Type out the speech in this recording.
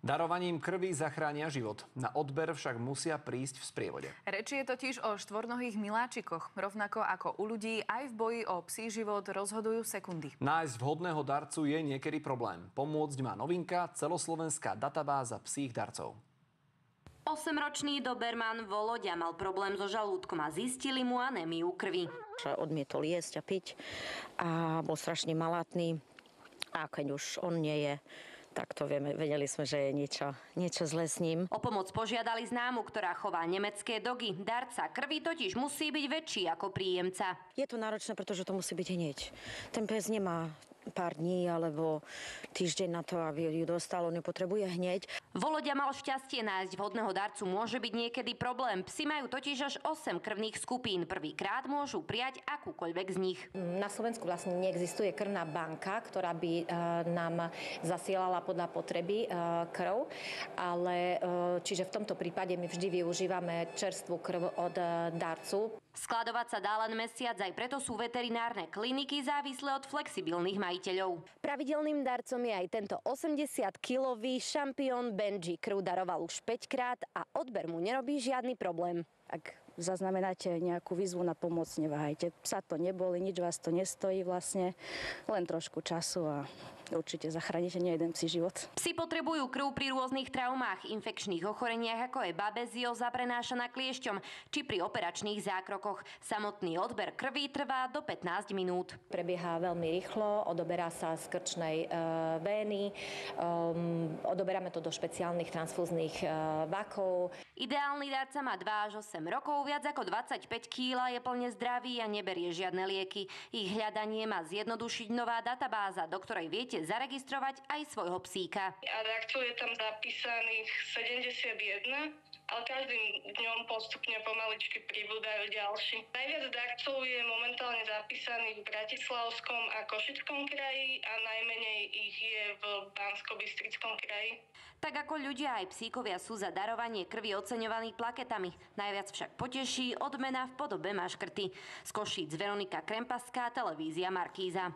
Darovaním krvi zachránia život. Na odber však musia prísť v sprievode. Reči je totiž o štvornohých miláčikoch. Rovnako ako u ľudí, aj v boji o psí život rozhodujú sekundy. Nájsť vhodného darcu je niekedy problém. Pomôcť má novinka, celoslovenská databáza psích darcov. 8-ročný doberman Voloďa mal problém so žalúdkom a zistili mu anémiu krvi. Odmietol jesť a piť a bol strašne malátny. A keď už on nie je, tak to vedeli sme, že je niečo zlé s ním. O pomoc požiadali známu, ktorá chová nemecké dogy. Darca krvi totiž musí byť väčší ako príjemca. Je to náročné, pretože to musí byť hneď. Ten pes nemá pár dní alebo týždeň na to, aby ju dostal, on ju potrebuje hneď. Voloďa mal šťastie, nájsť vhodného darcu môže byť niekedy problém. Psi majú totiž až 8 krvných skupín. Prvýkrát môžu prijať akúkoľvek z nich. Na Slovensku vlastne neexistuje krvná banka, ktorá by nám zasielala podľa potreby krv, ale čiže v tomto prípade my vždy využívame čerstvú krv od darcu. Skladovať sa dá len mesiac, aj preto sú veterinárne kliniky závislé od flexibilných majiteľov. Pravidelným darcom je aj tento 80-kilový šampión Benji. Krv daroval už 5-krát a odber mu nerobí žiadny problém. Ak zaznamenáte nejakú výzvu na pomoc, neváhajte. Psa to neboli, nič vás to nestojí vlastne, len trošku času a určite zachránite nie jeden psí život. Psi potrebujú krv pri rôznych traumách, infekčných ochoreniach, ako je babézióza prenášaná kliešťom, či pri operačných zákrokoch. Samotný odber krvi trvá do 15 minút. Prebieha veľmi rýchlo, odoberá sa z krčnej vény, odoberáme to do špeciálnych transfúznych vakov. Ideálny darca má 2 až 8 rokov, viac ako 25 kg, je plne zdravý a neberie žiadne lieky. Ich hľadanie má zjednodušiť nová databáza, do ktorej viete zaregistrovať aj svojho psíka. A darcov je tam zapísaných 71, ale každým dňom postupne pomaličky pribúdajú ďalší. Najviac darcov je momentálne zapísaných v Bratislavskom a Košickom kraji a najmenej ich je v Banskobystrickom kraji. Tak ako ľudia, aj psíkovia sú za darovanie krvi oceňovaní plaketami. Najviac však poteší odmena v podobe maškrty. Z Košíc Veronika Krempaská, televízia Markíza.